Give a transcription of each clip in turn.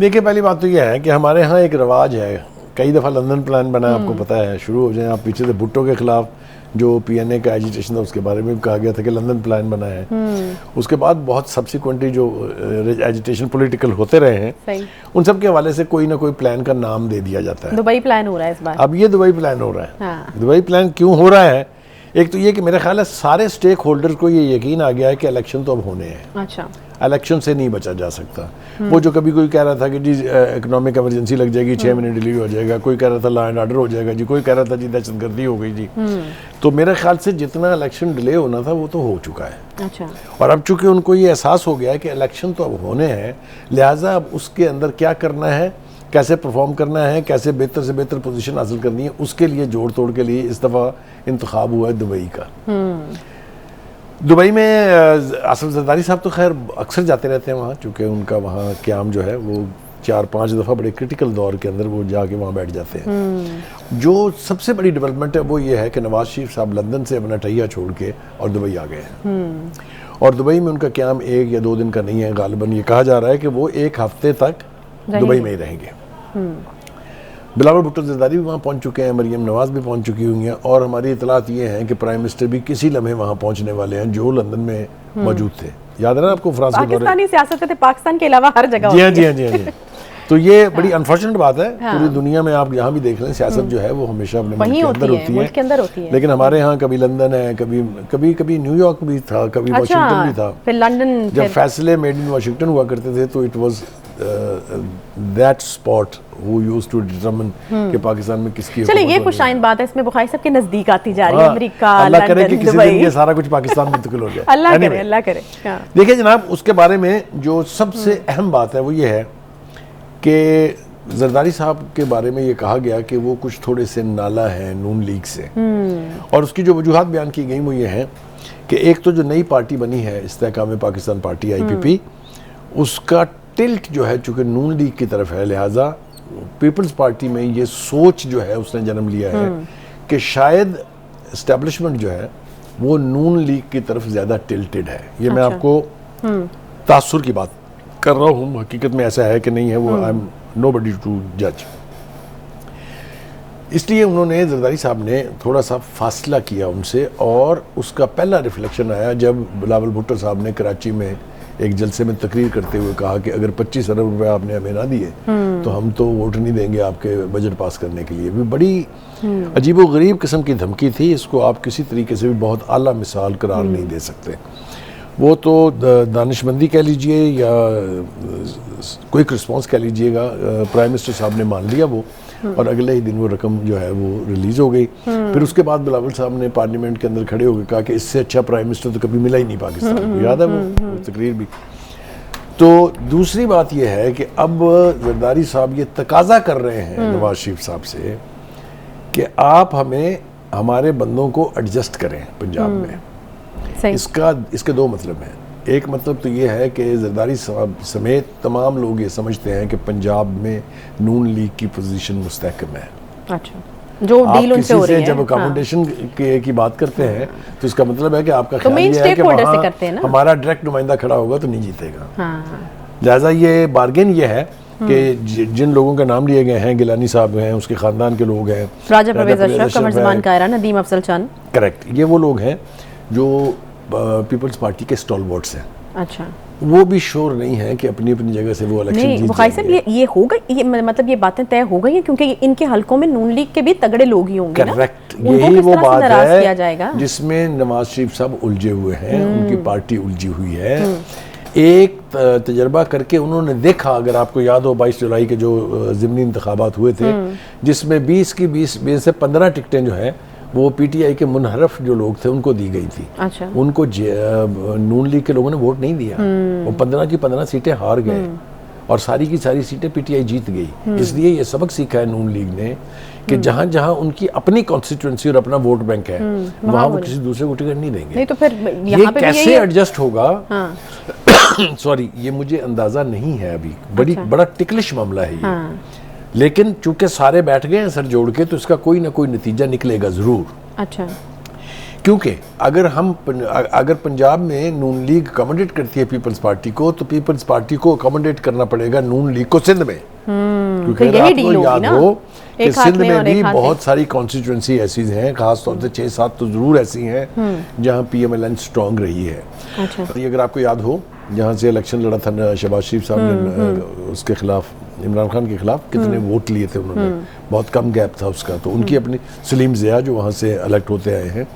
देखिए, पहली बात तो यह है कि हमारे यहाँ एक रिवाज है, कई दफ़ा लंदन प्लान बना, आपको पता है, शुरू हो जाए आप पीछे से भुट्टो के खिलाफ जो पीएनए का एजिटेशन था उसके बारे में भी कहा गया था कि लंदन प्लान बना है। उसके बाद बहुत सब्सिक्वेंटली जो एजिटेशन पॉलिटिकल होते रहे हैं, उन सब के हवाले से कोई ना कोई प्लान का नाम दे दिया जाता है। दुबई प्लान हो रहा है इस बार। अब ये दुबई प्लान हो रहा है। हाँ। दुबई प्लान क्यों हो रहा है? एक तो ये कि मेरे ख्याल है सारे स्टेक होल्डर्स को ये यकीन आ गया है कि इलेक्शन तो अब होने हैं। अच्छा, इलेक्शन से नहीं बचा जा सकता। वो जो कभी कोई कह रहा था कि जी इकोनॉमिक इमरजेंसी लग जाएगी, 6 महीने डिले हो जाएगा, कोई कह रहा था लॉ एंड ऑर्डर हो जाएगा जी, कोई कह रहा था जी दहशतगर्दी हो गई जी। तो मेरे ख्याल से जितना इलेक्शन डिले होना था वो तो हो चुका है। अच्छा। और अब चूंकि उनको ये एहसास हो गया है कि इलेक्शन तो अब होने हैं, लिहाजा अब उसके अंदर क्या करना है, कैसे परफॉर्म करना है, कैसे बेहतर से बेहतर पोजीशन हासिल करनी है, उसके लिए जोड़ तोड़ के लिए इस दफ़ा इंतखाब हुआ है दुबई का। दुबई में आसिफ जरदारी साहब तो खैर अक्सर जाते रहते हैं वहाँ, चूँकि उनका वहाँ क़याम जो है वो 4-5 दफ़ा बड़े क्रिटिकल दौर के अंदर वो जाके वहाँ बैठ जाते हैं। जो सबसे बड़ी डेवलपमेंट है वो ये है कि नवाज शरीफ साहब लंदन से अपना टहिया छोड़ के और दुबई आ गए हैं। और दुबई में उनका क़याम 1 या 2 दिन का नहीं है, गालिबन ये कहा जा रहा है कि वो 1 हफ्ते तक दुबई में ही रहेंगे। बिलावल भुट्टो जरदारी भी वहाँ पहुँच चुके हैं, मरियम नवाज भी पहुँच चुकी हुई हैं, और हमारी इतलात ये हैं कि प्राइम मिनिस्टर भी किसी लम्हे वहाँ पहुँचने वाले हैं जो लंदन में मौजूद थे। याद है ना आपको फ्रांस के दौरे? पाकिस्तानी सियासत में पाकिस्तान के अलावा हर जगह। जी हाँ, जी हाँ, जी हाँ। तो ये बड़ी अनफॉर्चुनेट बात है। पूरी दुनिया में आप यहाँ भी देख लें, सियासत जो है वो हमेशा अपने मुल्क के अंदर होती है। लेकिन हमारे यहाँ कभी लंदन है, कभी न्यूयॉर्क भी था, कभी वाशिंगटन भी था। फिर लंदन, जब फैसले मेड इन वाशिंगटन हुआ करते थे तो it was that spot who used to determine कि पाकिस्तान में किसकी। चलिए, ये खुशाइन बात है, इसमें बुखारी साहब के नजदीक आती जा रही है अमेरिका, अल्लाह करे कि किसी दिन ये सारा कुछ पाकिस्तान में मुंतकिल हो जाए। अल्लाह करे, अल्लाह करे। देखिए जनाब, उसके बारे में जो सबसे अहम बात है वो ये है कि जरदारी साहब के बारे में ये कहा गया कि वो कुछ थोड़े से नाला है नून लीग से, और उसकी जो वजूहात बयान की गई वो ये है कि एक तो जो नई पार्टी बनी है इस्तेहकाम पाकिस्तान पार्टी IPP, उसका टिल्ट जो है चूँकि नून लीग की तरफ है, लिहाजा पीपल्स पार्टी में ये सोच जो है उसने जन्म लिया है कि शायद एस्टेब्लिशमेंट जो है वो नून लीग की तरफ ज़्यादा टिल्टेड है। ये मैं आपको तासुर की बात कर रहा हूँ, हकीकत में ऐसा है कि नहीं है वो आई एम नोबडी टू जज। इसलिए उन्होंने जरदारी साहब ने थोड़ा सा फासला किया उनसे, और उसका पहला रिफ्लेक्शन आया जब बिलावल भुट्टो साहब ने कराची में एक जलसे में तकरीर करते हुए कहा कि अगर 25 अरब रुपए आपने हमें ना दिए तो हम तो वोट नहीं देंगे आपके बजट पास करने के लिए। भी बड़ी अजीबो गरीब किस्म की धमकी थी, इसको आप किसी तरीके से भी बहुत आला मिसाल करार नहीं दे सकते। वो तो दानिशमंदी कह लीजिए या क्विक रिस्पॉन्स कह लीजिएगा, प्राइम मिनिस्टर साहब ने मान लिया वो, और अगले ही दिन वो रकम जो है वो रिलीज हो गई। फिर उसके बाद बिलावल साहब ने पार्लियामेंट के अंदर खड़े होकर कहा कि इससे अच्छा प्राइम मिनिस्टर तो कभी मिला ही नहीं पाकिस्तान को। याद है वो तकरीर भी। तो दूसरी बात यह है कि अब जरदारी साहब ये तकाजा कर रहे हैं नवाज शरीफ साहब से कि आप हमें हमारे बंदों को एडजस्ट करें पंजाब में। इसके 2 मतलब हैं। एक मतलब तो ये है कि जरदारी साहब समेत तमाम लोग ये समझते हैं कि पंजाब में नून लीग की पोजीशन मुस्तहकम है। अच्छा, जो डील उनसे हो रही है, जब अकोमोडेशन की बात करते हैं तो इसका मतलब है कि आपका ख्याल ये है कि वहाँ हमारा डायरेक्ट नुमाइंदा खड़ा होगा तो नहीं जीतेगा। लिहाजा ये बार्गेन ये है कि जिन लोगों के नाम लिए गए हैं, गिलानी साहब हैं, उसके खानदान के लोग हैं, राजा परवेज अशरफ, कमर ज़मान कायरा, नदीम अफजल चंद, करेक्ट, ये वो लोग हैं जो पीपल्स पार्टी के स्टॉलवर्ड्स हैं। अच्छा, वो भी श्योर नहीं है कि अपनी अपनी जगह से वो इलेक्शन जीत जाएंगे। ये होगा, ये मतलब ये बातें तय हो गई हैं क्योंकि इनके हलकों में नून लीग के भी तगड़े लोग ही होंगे। करेक्ट, यही वो बात है जिसमें नवाज शरीफ साहब उलझे हुए हैं, उनकी पार्टी उलझी हुई है। एक तजर्बा करके उन्होंने देखा, अगर आपको याद हो 22 जुलाई के जो ज़िमनी इंतखाबात हुए थे जिसमें 20 से 15 टिकटें जो है वो PTI के मुनहरफ जो लोग थे उनको दी गई थी। अच्छा। उनको नून लीग के लोगों ने वोट नहीं दिया, वो 15 की 15 सीटें हार गए और सारी की सारी सीटें PTI जीत गई। इसलिए ये सबक सीखा है नून लीग ने कि जहाँ जहाँ उनकी अपनी कॉन्स्टिट्यूंसी और अपना वोट बैंक है वहाँ वो किसी दूसरे को टिकट नहीं देंगे। नहीं तो फिर ये कैसे एडजस्ट होगा, सॉरी, ये मुझे अंदाजा नहीं है अभी। बड़ा टिकलिश मामला है ये। लेकिन चूंकि सारे बैठ गए हैं सर जोड़ के, तो इसका कोई ना कोई नतीजा निकलेगा जरूर। अच्छा, क्योंकि अगर पंजाब में नून लीग अकोमोडेट करती है पीपल्स पार्टी को, तो पीपल्स पार्टी को अकोमोडेट करना पड़ेगा नून लीग को सिंध में। क्योंकि तो यही डील होगी याद ना, हो कि एक हाथ सिंध में में और एक भी हाथ में। बहुत सारी कॉन्स्टिट्यूंसी ऐसी हैं, खासतौर से 6-7 तो जरूर ऐसी हैं जहां PMLN स्ट्रांग रही है। अच्छा। ये अगर आपको याद हो, जहां से इलेक्शन लड़ा था शहबाज शरीफ साहब ने उसके खिलाफ, इमरान खान के खिलाफ, कितने वोट लिए थे उन्होंने, बहुत कम गैप था उसका। तो उनकी अपनी सलीम ज़िया जो वहाँ से इलेक्ट होते आए हैं।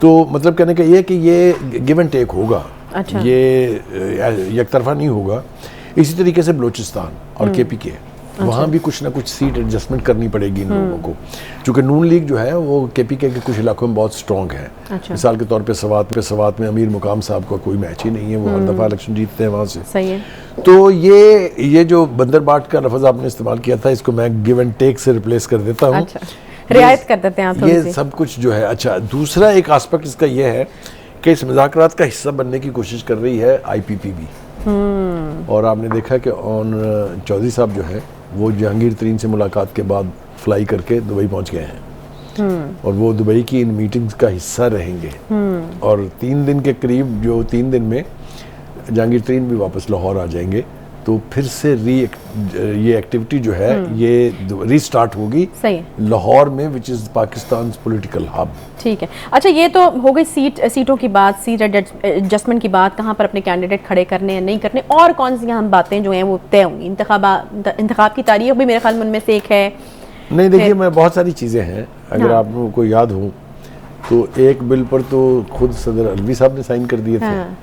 तो मतलब कहने का ये कि ये गिव एंड टेक होगा। अच्छा। ये एक तरफा नहीं होगा। इसी तरीके से बलूचिस्तान और KPK, वहाँ भी कुछ ना कुछ सीट एडजस्टमेंट करनी पड़ेगी इन लोगों को, क्योंकि नून लीग जो है वो KPK के कुछ इलाकों में बहुत स्ट्रॉन्ग है। अच्छा। मिसाल के तौर पे सवात में अमीर मुकाम साहब का कोई मैच ही नहीं है, वो हर दफ़ा इलेक्शन जीतते हैं वहाँ से। सही है। तो ये जो बंदर बाट का लफ्ज़ आपने इस्तेमाल किया था, इसको मैं गिव एंड टेक से रिप्लेस कर देता हूँ। अच्छा, रियायत कर देते हैं आप थोड़ी ये सी। सब कुछ जो है। अच्छा, दूसरा एक एस्पेक्ट इसका ये है कि इस मुज़ाकरात का हिस्सा बनने की कोशिश कर रही है IPP भी। और आपने देखा कि चौधरी साहब जो है वो जहांगीर तरीन से मुलाकात के बाद फ्लाई करके दुबई पहुंच गए हैं, और वो दुबई की इन मीटिंग्स का हिस्सा रहेंगे। और 3 दिन के करीब, जो 3 दिन में जहांगीर तरीन भी वापस लाहौर आ जाएंगे, तो फिर से ये एक्टिविटी जो है ये रीस्टार्ट होगी सही है। लाहौर में, which is Pakistan political hub. ठीक है। अच्छा, ये तो हो गई सीटों की बात, सीट एडजस्टमेंट की बात, कहाँ पर अपने कैंडिडेट खड़े करने हैं नहीं करने, और कौन सी हम बातें जो हैं वो तय होंगी। इंतखाब की तारीख भी मेरे ख्याल में उनमें से एक है। नहीं, देखिए, मैं बहुत सारी चीज़ें हैं, अगर हाँ। आप लोगों को याद हो तो एक बिल पर तो खुद सदर अलवी साहब ने साइन कर दिए थे। हाँ।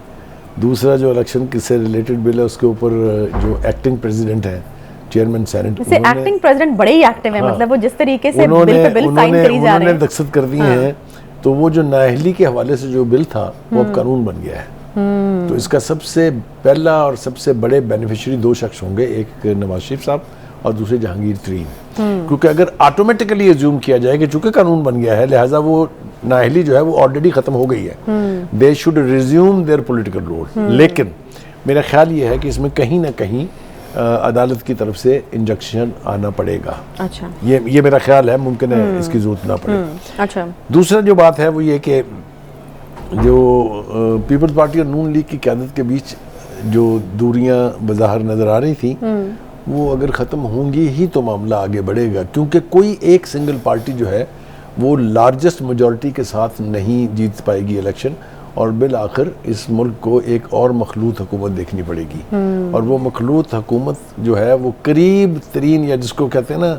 दूसरा जो इलेक्शन से रिलेटेड बिल है, उसके ऊपर जो एक्टिंग प्रेसिडेंट है, चेयरमैन सेनेट, वैसे एक्टिंग प्रेसिडेंट बड़े ही एक्टिव है। हाँ। मतलब वो जिस तरीके से बिल पे बिल साइन करी जा रहे उन्होंने हैं। दस्तखत कर दिए हैं। तो वो जो नाअहली के हवाले से जो बिल था वो अब कानून बन गया है। तो इसका सबसे पहला और सबसे बड़े बेनिफिशियरी 2 शख्स होंगे, एक नवाज शरीफ साहब और दूसरे जहांगीर तरीन। क्योंकि अगर ऑटोमेटिकली एज्यूम किया जाए कि चूंकि कानून बन गया है, लिहाजा वो नाअहली जो है वो ऑलरेडी खत्म हो गई है, they should resume their political role. लेकिन मेरा ख्याल ये है कि इसमें कहीं ना कहीं अदालत की तरफ से इंजेक्शन आना पड़ेगा। अच्छा। ये मेरा ख्याल है, मुमकिन है इसकी जरूरत ना पड़े। अच्छा। दूसरा जो बात है वो ये कि जो पीपल्स पार्टी और नून लीग की क़यादत के बीच जो दूरियां बज़ाहिर नज़र आ रही थी, वो अगर ख़त्म होंगी ही तो मामला आगे बढ़ेगा। क्योंकि कोई एक सिंगल पार्टी जो है वो लार्जेस्ट मेजॉरिटी के साथ नहीं जीत पाएगी इलेक्शन, और बिल आखिर इस मुल्क को एक और मखलूत हुकूमत देखनी पड़ेगी। और वो मखलूत हुकूमत जो है वो करीब तरीन, या जिसको कहते हैं ना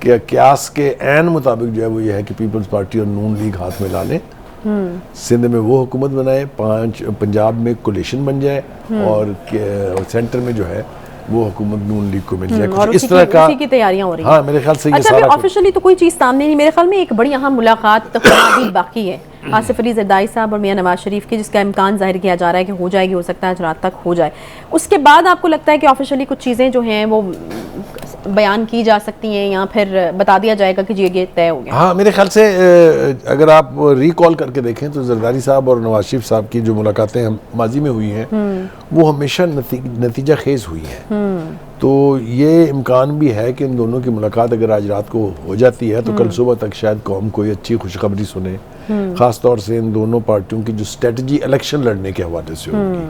कि क्यास के ऐन मुताबिक जो है वो ये है कि पीपल्स पार्टी और नून लीग हाथ में ला लें, सिंध में वो हुकूमत बनाए, पंजाब में कोलिशन बन जाए, और सेंटर में जो है वो हुकूमत नून लीग को मिल जाए। और इस तरह का उसी की तैयारियां हो रही हैं। हाँ, मेरे ख्याल से ये अच्छा, सारा ऑफिशियली तो कोई चीज़ सामने नहीं। मेरे ख्याल में एक बड़ी अहम मुलाकात तो अभी बाकी है, आसिफ अली जरदारी साहब और मियां नवाज शरीफ की, जिसका इम्कान जाहिर किया जा रहा है कि हो जाएगी, हो सकता है आज रात तक हो जाए। उसके बाद आपको लगता है कि ऑफिशियली कुछ चीज़ें जो हैं वो बयान की जा सकती हैं, या फिर बता दिया जाएगा कि ये तय हो गया? हाँ, मेरे ख्याल से अगर आप रिकॉल करके देखें तो जरदारी साहब और नवाज शरीफ साहब की जो मुलाकातें हम माजी में हुई हैं वो हमेशा नतीजा खेज हुई हैं। तो ये इम्कान भी है कि इन दोनों की मुलाकात अगर आज रात को हो जाती है तो कल सुबह तक शायद कौम कोई अच्छी खुशखबरी सुने, खास तौर से इन दोनों पार्टियों की जो स्ट्रेटजी इलेक्शन लड़ने के हवाले से होगी।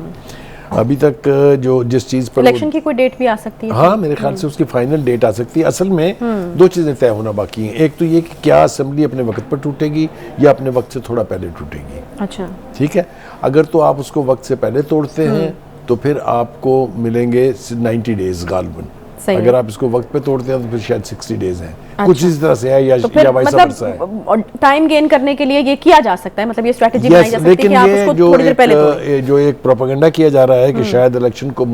अभी तक जो जिस चीज़ पर इलेक्शन की कोई डेट भी आ सकती है? हाँ, मेरे ख्याल से उसकी फाइनल डेट आ सकती है। असल में 2 चीज़ें तय होना बाकी हैं। एक तो ये कि क्या असेंबली अपने वक्त पर टूटेगी या अपने वक्त से थोड़ा पहले टूटेगी। अच्छा। ठीक है, अगर तो आप उसको वक्त से पहले तोड़ते हैं तो फिर आपको मिलेंगे 90 डेज गालबन। अगर आप इसको वक्त पे तोड़ते हैं तो फिर शायद 60 डेज हैं। अच्छा। कुछ इस तरह से है या वाइस वर्सा है। मतलब टाइम गेन करने के लिए ये किया जा सकता है, मतलब ये स्ट्रेटजी बनाई जा सकती है कि आप उसको थोड़ी देर पहले तोड़ें। जो एक प्रोपेगेंडा किया जा रहा है कि शायद इलेक्शन को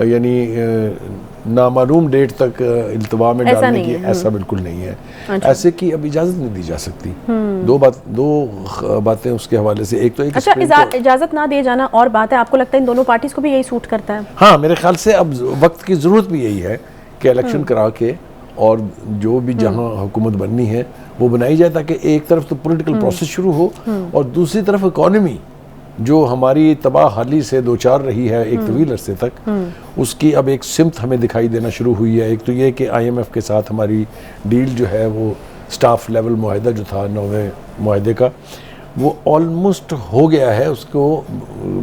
यानी नामालूम डेट तक इल्तवा में डालने की, ऐसा बिल्कुल नहीं है। अच्छा। ऐसे की अब इजाजत नहीं दी जा सकती। दो बातें उसके हवाले से, एक तो एक, अच्छा, इजाजत ना दिए जाना और बात है, आपको लगता है इन दोनों पार्टीज को भी यही सूट करता है? हाँ, मेरे ख्याल से अब वक्त की जरूरत भी यही है कि इलेक्शन करा के और जो भी जहां हुकूमत बननी है वो बनाई जाए, ताकि एक तरफ तो पॉलिटिकल प्रोसेस शुरू हो और दूसरी तरफ इकॉनमी जो हमारी तबाह हाली से 2-4 रही है एक तवील अरसे तक, उसकी अब एक सिमत हमें दिखाई देना शुरू हुई है। एक तो ये कि IMF के साथ हमारी डील जो है वो स्टाफ लेवल मुआहदा जो था 9वें मुआहदे का, वो ऑलमोस्ट हो गया है, उसको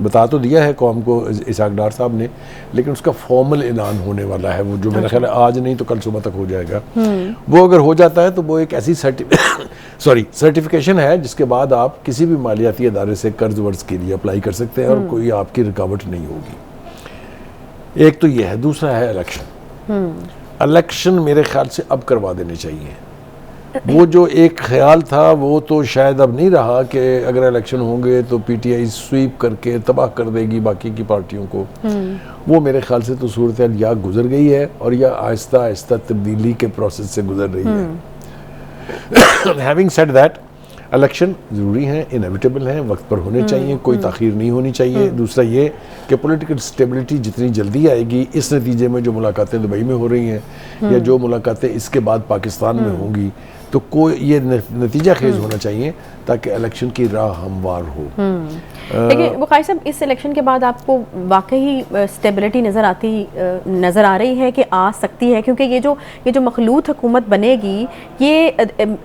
बता तो दिया है कौम को इसाक डार साहब ने, लेकिन उसका फॉर्मल ऐलान होने वाला है वो, जो मेरा ख्याल है आज नहीं तो कल सुबह तक हो जाएगा। वो अगर हो जाता है तो वो एक ऐसी सर्टिफिकेशन है जिसके बाद आप किसी भी मालियाती अदारे से कर्ज वर्ज के लिए अप्लाई कर सकते हैं और कोई आपकी रुकावट नहीं होगी। एक तो ये है। दूसरा है इलेक्शन। इलेक्शन मेरे ख्याल से अब करवा देने चाहिए। वो जो एक ख्याल था वो तो शायद अब नहीं रहा कि अगर इलेक्शन होंगे तो पीटीआई स्वीप करके तबाह कर देगी बाकी की पार्टियों को। वो मेरे ख्याल से तो सूरत या गुजर गई है और या आहिस्ता आहिस्ता तब्दीली के प्रोसेस से गुजर रही है। हैविंग सेड दैट, इलेक्शन ज़रूरी हैं, इनएविटेबल हैं, वक्त पर होने चाहिए, कोई ताख़ीर नहीं होनी चाहिए। दूसरा ये कि पॉलिटिकल स्टेबिलिटी जितनी जल्दी आएगी, इस नतीजे में जो मुलाकातें दुबई में हो रही हैं या जो मुलाकातें इसके बाद पाकिस्तान में होंगी, तो कोई ये नतीजा खेज होना चाहिए ताकि इलेक्शन की राह हमवार हो। लेकिन बुखारी साहब, इस इलेक्शन के बाद आपको वाकई स्टेबिलिटी नज़र आ रही है कि आ सकती है? क्योंकि ये जो मखलूत हुकूमत बनेगी, ये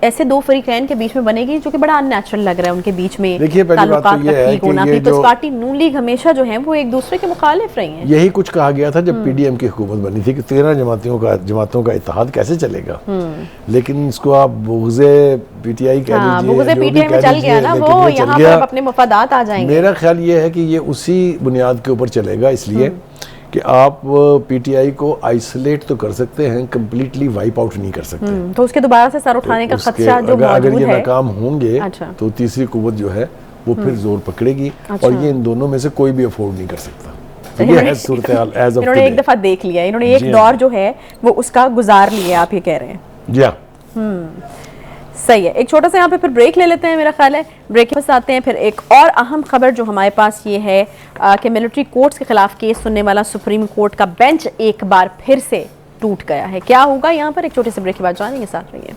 ऐसे दो फरीकैन के बीच में बनेगी जो कि बड़ा अननेचुरल लग रहा है उनके बीच में। देखिए, पहली बात तो ये है कि ये जो पार्टी नून लीग हमेशा जो है वो एक दूसरे के मुखालिफ रही है। यही कुछ कहा गया था जब पीडीएम की हुकूमत बनी थी कि 13 जमातों का इत्तेहाद कैसे चलेगा। लेकिन इसको आप बुग़्ज़े पीटीआई कह लीजिए, बुग़्ज़े पीटीआई में चल गया ना, वो यहाँ पर अपने मफादात आ जाएंगे। मेरा ख्याल ये है कि ये उसी बुनियाद के ऊपर चलेगा, इसलिए कि आप पीटीआई को आइसोलेट तो कर सकते हैं, कंप्लीटली वाइप आउट नहीं कर सकते। तो उसके दोबारा से सर उठाने का खदशा जो अगर ये नाकाम होंगे अच्छा। तो तीसरी कुव्वत जो है वो फिर जोर पकड़ेगी। अच्छा। और ये इन दोनों में से कोई भी अफोर्ड नहीं कर सकता। तो ये है सूरत-ए-हाल एज ऑफ इन्होंने एक दफा देख लिया, इन्होंने एक दौर जो है वो उसका गुजार लिया, आप ये कह रहे हैं? जी हाँ, सही है। एक छोटा सा यहाँ पे फिर ब्रेक ले लेते हैं, मेरा ख्याल है ब्रेक के पास आते हैं। फिर एक और अहम खबर जो हमारे पास ये है कि मिलिट्री कोर्ट्स के खिलाफ केस सुनने वाला सुप्रीम कोर्ट का बेंच एक बार फिर से टूट गया है। क्या होगा यहाँ पर, एक छोटे से ब्रेक के बाद जानेंगे, साथ रहिए।